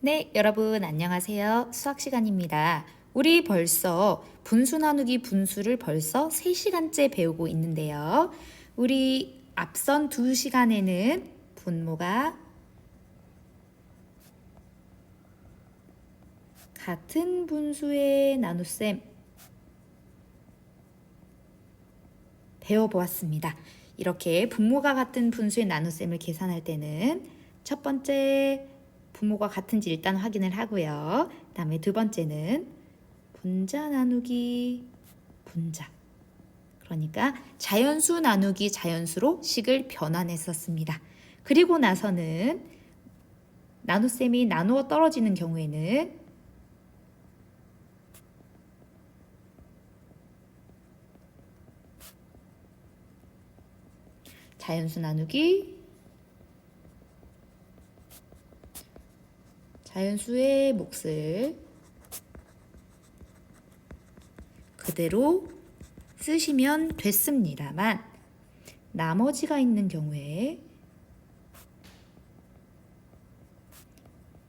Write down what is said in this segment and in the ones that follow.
네, 여러분 안녕하세요. 수학 시간입니다. 우리 벌써 분수 나누기 분수를 벌써 3시간째 배우고 있는데요. 우리 앞선 2시간에는 분모가 같은 분수의 나눗셈 배워보았습니다. 이렇게 분모가 같은 분수의 나눗셈을 계산할 때는 첫 번째 분모가 같은지 일단 확인을 하고요. 그 다음에 두 번째는 분자 나누기 분자. 그러니까 자연수 나누기 자연수로 식을 변환했었습니다. 그리고 나서는 나눗셈이 나누어 떨어지는 경우에는 자연수 나누기 자연수의 몫을 그대로 쓰시면 됐습니다만 나머지가 있는 경우에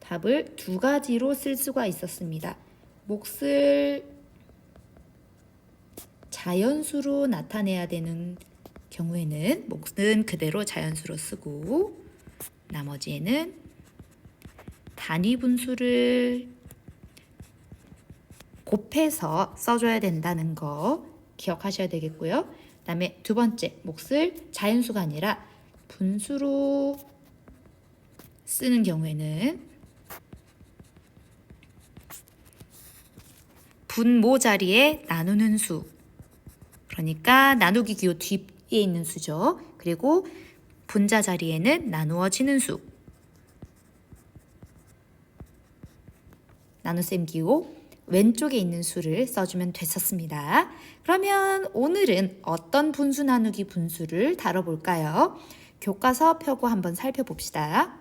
답을 두 가지로 쓸 수가 있었습니다. 몫을 자연수로 나타내야 되는 경우에는 몫은 그대로 자연수로 쓰고 나머지에는 단위 분수를 곱해서 써줘야 된다는 거 기억하셔야 되겠고요. 그 다음에 두 번째, 몫을 자연수가 아니라 분수로 쓰는 경우에는 분모 자리에 나누는 수, 그러니까 나누기 기호 뒤에 있는 수죠. 그리고 분자 자리에는 나누어지는 수, 나눗셈 기호 왼쪽에 있는 수를 써주면 됐었습니다. 그러면 오늘은 어떤 분수 나누기 분수를 다뤄볼까요? 교과서 펴고 한번 살펴봅시다.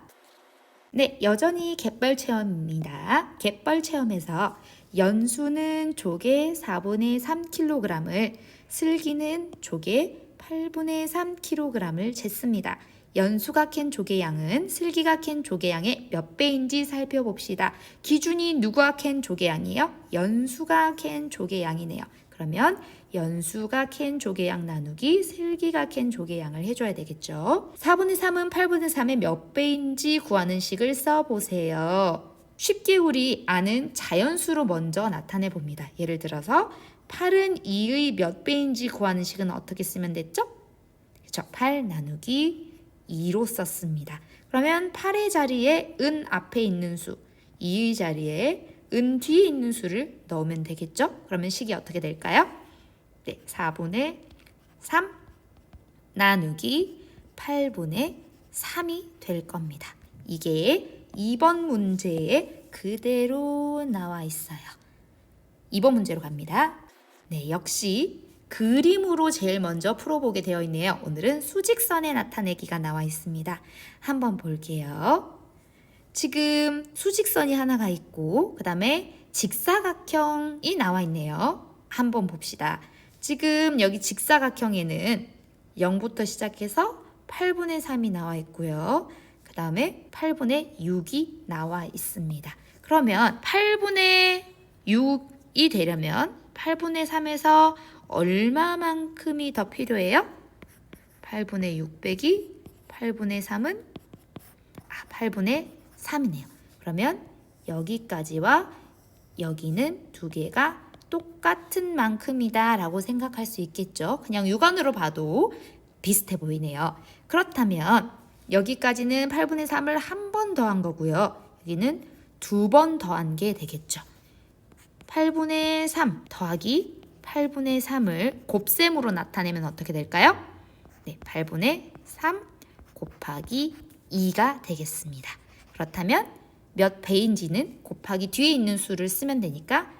네, 여전히 갯벌 체험입니다. 갯벌 체험에서 연수는 조개 4분의 3kg을, 슬기는 조개 8분의 3kg을 쟀습니다. 연수가 캔 조개 양은 슬기가 캔 조개 양의 몇 배인지 살펴봅시다. 기준이 누가 캔 조개 양이요? 연수가 캔 조개 양이네요. 그러면 연수가 캔 조개 양 나누기 슬기가 캔 조개 양을 해줘야 되겠죠. 4분의 3은 8분의 3의 몇 배인지 구하는 식을 써보세요. 쉽게 우리 아는 자연수로 먼저 나타내 봅니다. 예를 들어서 8은 2의 몇 배인지 구하는 식은 어떻게 쓰면 됐죠? 그렇죠. 8 나누기 2로 썼습니다. 그러면 8의 자리에 은 앞에 있는 수, 2의 자리에 은 뒤에 있는 수를 넣으면 되겠죠? 그러면 식이 어떻게 될까요? 네, 4분의 3 나누기 8분의 3이 될 겁니다. 이게 2번 문제에 그대로 나와 있어요. 2번 문제로 갑니다. 네, 역시 그림으로 제일 먼저 풀어보게 되어 있네요. 오늘은 수직선의 나타내기가 나와 있습니다. 한번 볼게요. 지금 수직선이 하나가 있고 그 다음에 직사각형이 나와 있네요. 한번 봅시다. 지금 여기 직사각형에는 0부터 시작해서 8분의 3이 나와 있고요. 그 다음에 8분의 6이 나와 있습니다. 그러면 8분의 6이 되려면 8분의 3에서 얼마만큼이 더 필요해요? 8분의 6 빼기 8분의 3은 8분의 3이네요. 그러면 여기까지와 여기는 두 개가 똑같은 만큼이다 라고 생각할 수 있겠죠. 그냥 육안으로 봐도 비슷해 보이네요. 그렇다면 여기까지는 8분의 3을 한 번 더한 거고요. 여기는 두 번 더한 게 되겠죠. 8분의 3 더하기 8분의 3을 곱셈으로 나타내면 어떻게 될까요? 네, 8분의 3 곱하기 2가 되겠습니다. 그렇다면 몇 배인지는 곱하기 뒤에 있는 수를 쓰면 되니까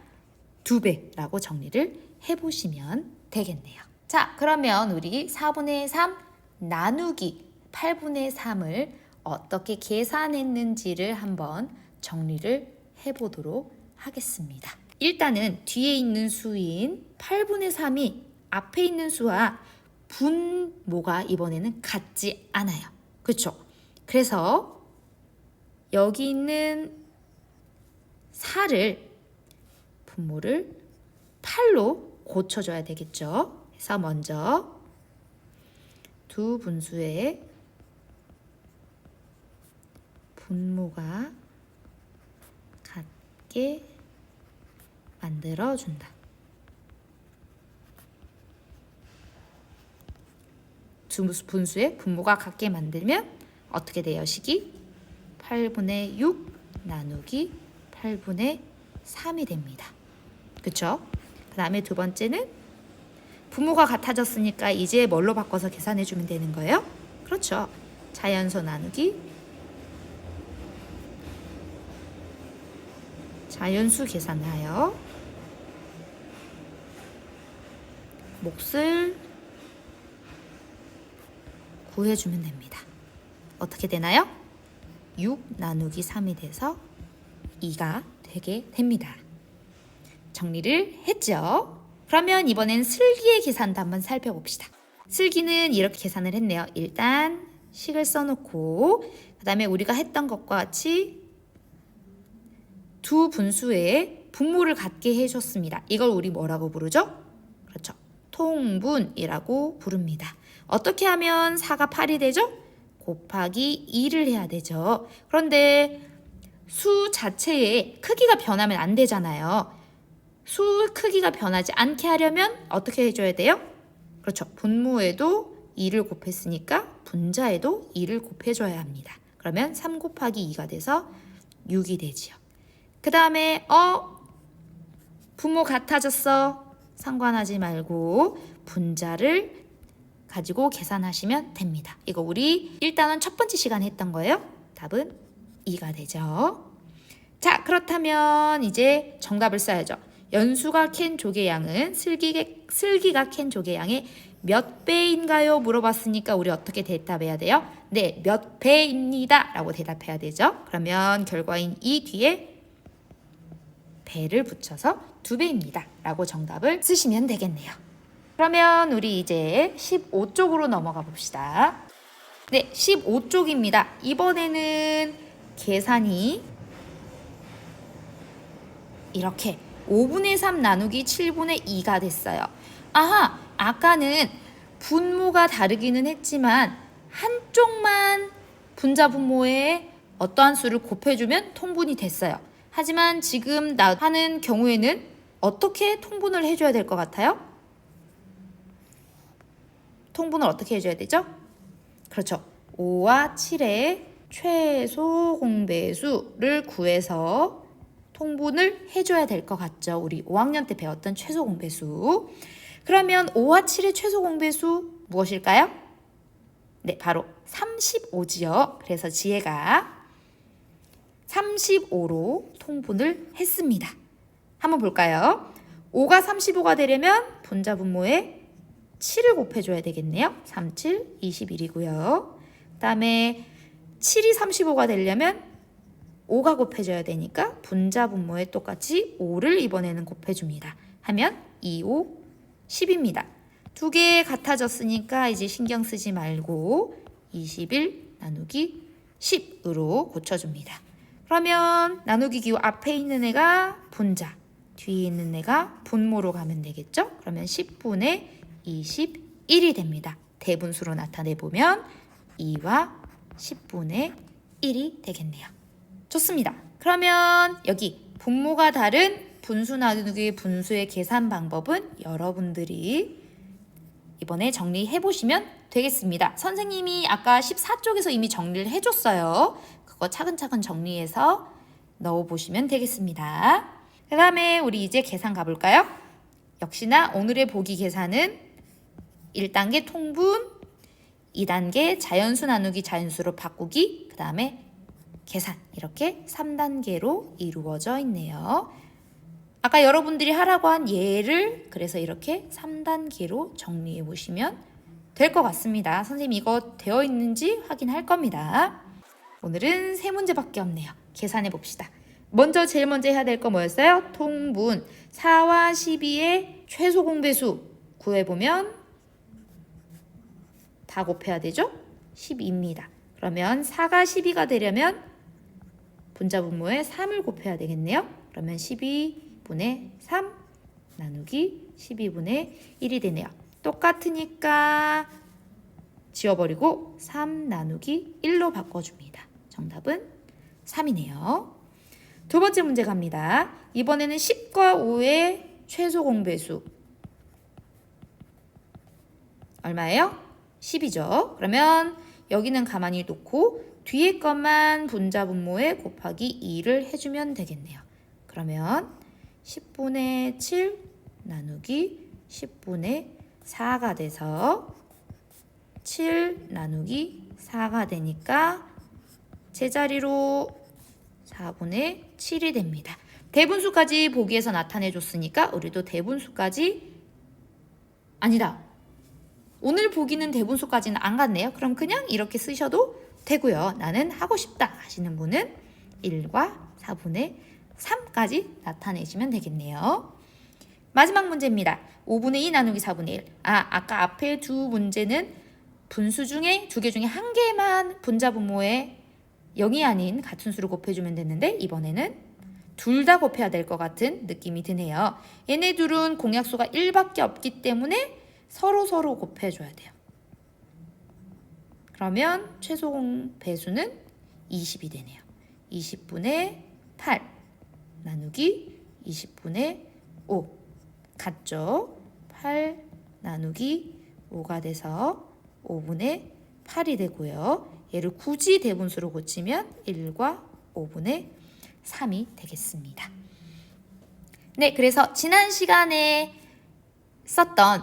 2배라고 정리를 해보시면 되겠네요. 자, 그러면 우리 4분의 3 나누기 8분의 3을 어떻게 계산했는지를 한번 정리를 해보도록 하겠습니다. 일단은 뒤에 있는 수인 8분의 3이 앞에 있는 수와 분모가 이번에는 같지 않아요. 그렇죠? 그래서 여기 있는 분모를 8로 고쳐줘야 되겠죠. 그래서 먼저 두 분수의 분모가 같게 만들어준다. 두 분수의 분모가 같게 만들면 어떻게 돼요? 식이 8분의 6 나누기 8분의 3이 됩니다. 그쵸? 그 다음에 두 번째는 분모가 같아졌으니까 이제 뭘로 바꿔서 계산해주면 되는 거예요? 그렇죠. 자연수 나누기 자연수 계산하여 몫을 구해주면 됩니다. 어떻게 되나요? 6 나누기 3이 돼서 2가 되게 됩니다. 정리를 했죠? 그러면 이번엔 슬기의 계산도 한번 살펴봅시다. 슬기는 이렇게 계산을 했네요. 일단 식을 써놓고 그 다음에 우리가 했던 것과 같이 두 분수의 분모를 같게 해줬습니다. 이걸 우리 뭐라고 부르죠? 그렇죠. 통분이라고 부릅니다. 어떻게 하면 4가 8이 되죠? 곱하기 2를 해야 되죠. 그런데 수 자체의 크기가 변하면 안 되잖아요. 수 크기가 변하지 않게 하려면 어떻게 해줘야 돼요? 그렇죠. 분모에도 2를 곱했으니까 분자에도 2를 곱해줘야 합니다. 그러면 3 곱하기 2가 돼서 6이 되지요. 그 다음에 분모 같아졌어. 상관하지 말고 분자를 가지고 계산하시면 됩니다. 이거 우리 일단은 첫 번째 시간에 했던 거예요. 답은 2가 되죠. 자, 그렇다면 이제 정답을 써야죠. 연수가 캔 조개 양은 슬기가 캔 조개 양의 몇 배인가요? 물어봤으니까 우리 어떻게 대답해야 돼요? 네, 몇 배입니다 라고 대답해야 되죠. 그러면 결과인 이 뒤에 배를 붙여서 2배입니다 라고 정답을 쓰시면 되겠네요. 그러면 우리 이제 15쪽으로 넘어가 봅시다. 네, 15쪽입니다. 이번에는 계산이 이렇게 5분의 3 나누기 7분의 2가 됐어요. 아하, 아까는 분모가 다르기는 했지만 한쪽만 분자 분모에 어떠한 수를 곱해주면 통분이 됐어요. 하지만 지금 하는 경우에는 어떻게 통분을 해줘야 될 것 같아요? 통분을 어떻게 해줘야 되죠? 그렇죠. 5와 7의 최소 공배수를 구해서 통분을 해줘야 될 것 같죠. 우리 5학년 때 배웠던 최소 공배수. 그러면 5와 7의 최소 공배수 무엇일까요? 네, 바로 35지요. 그래서 지혜가 35로 통분을 했습니다. 한번 볼까요? 5가 35가 되려면 분자 분모에 7을 곱해줘야 되겠네요. 3, 7, 21이고요. 그 다음에 7이 35가 되려면 5가 곱해져야 되니까 분자 분모에 똑같이 5를 이번에는 곱해줍니다. 하면 2, 5, 10입니다. 두 개 같아졌으니까 이제 신경 쓰지 말고 21 나누기 10으로 고쳐줍니다. 그러면 나누기 기호 앞에 있는 애가 분자, 뒤에 있는 애가 분모로 가면 되겠죠? 그러면 10분의 21이 됩니다. 대분수로 나타내보면 2와 10분의 1이 되겠네요. 좋습니다. 그러면 여기 분모가 다른 분수 나누기 분수의 계산 방법은 여러분들이 이번에 정리해보시면 되겠습니다. 선생님이 아까 14쪽에서 이미 정리를 해줬어요. 그거 차근차근 정리해서 넣어보시면 되겠습니다. 그 다음에 우리 이제 계산 가볼까요? 역시나 오늘의 보기 계산은 1단계 통분, 2단계 자연수 나누기 자연수로 바꾸기, 그 다음에 계산 이렇게 3단계로 이루어져 있네요. 아까 여러분들이 하라고 한 예를 그래서 이렇게 3단계로 정리해 보시면 될 것 같습니다. 선생님 이거 되어 있는지 확인할 겁니다. 오늘은 3문제밖에 없네요. 계산해 봅시다. 제일 먼저 해야 될 거 뭐였어요? 통분 4와 12의 최소 공배수 구해보면 다 곱해야 되죠? 12입니다. 그러면 4가 12가 되려면 분자 분모에 3을 곱해야 되겠네요. 그러면 12분의 3 나누기 12분의 1이 되네요. 똑같으니까 지워버리고 3 나누기 1로 바꿔줍니다. 정답은 3이네요. 두 번째 문제 갑니다. 이번에는 10과 5의 최소 공배수 얼마예요? 10이죠. 그러면 여기는 가만히 놓고 뒤에 것만 분자 분모에 곱하기 2를 해주면 되겠네요. 그러면 10분의 7 나누기 10분의 4가 돼서 7 나누기 4가 되니까 제자리로 4분의 7이 됩니다. 대분수까지 보기에서 나타내줬으니까 우리도 대분수까지 아니다. 오늘 보기는 대분수까지는 안 갔네요. 그럼 그냥 이렇게 쓰셔도 되고요. 나는 하고 싶다 하시는 분은 1과 4분의 3까지 나타내시면 되겠네요. 마지막 문제입니다. 5분의 2 나누기 4분의 1. 아까 앞에 두 문제는 분수 중에 두 개 중에 한 개만 분자 분모에 0이 아닌 같은 수를 곱해주면 됐는데 이번에는 둘 다 곱해야 될 것 같은 느낌이 드네요. 얘네 둘은 공약수가 1밖에 없기 때문에 서로 곱해줘야 돼요. 그러면 최소 배수는 20이 되네요. 20분의 8 나누기 20분의 5 같죠? 8 나누기 5가 돼서 5분의 8이 되고요. 얘를 굳이 대분수로 고치면 1과 5분의 3이 되겠습니다. 네, 그래서 지난 시간에 썼던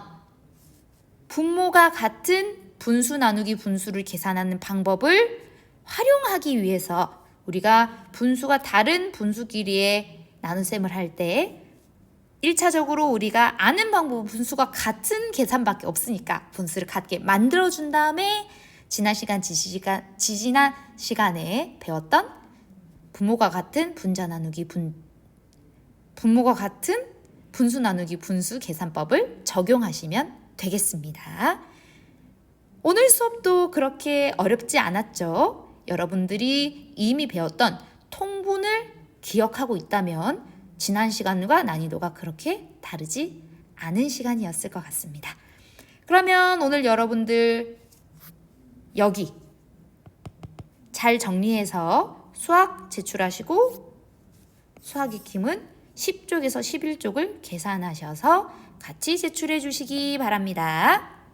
분모가 같은 분수 나누기 분수를 계산하는 방법을 활용하기 위해서 우리가 분수가 다른 분수끼리의 나눗셈을 할 때 1차적으로 우리가 아는 방법은 분수가 같은 계산밖에 없으니까 분수를 같게 만들어준 다음에 지난 시간에 배웠던 분모가 같은 분모가 같은 분수 나누기 분수 계산법을 적용하시면 되겠습니다. 오늘 수업도 그렇게 어렵지 않았죠? 여러분들이 이미 배웠던 통분을 기억하고 있다면 지난 시간과 난이도가 그렇게 다르지 않은 시간이었을 것 같습니다. 그러면 오늘 여러분들 여기 잘 정리해서 수학 제출하시고 수학 익힘은 10쪽에서 11쪽을 계산하셔서 같이 제출해 주시기 바랍니다.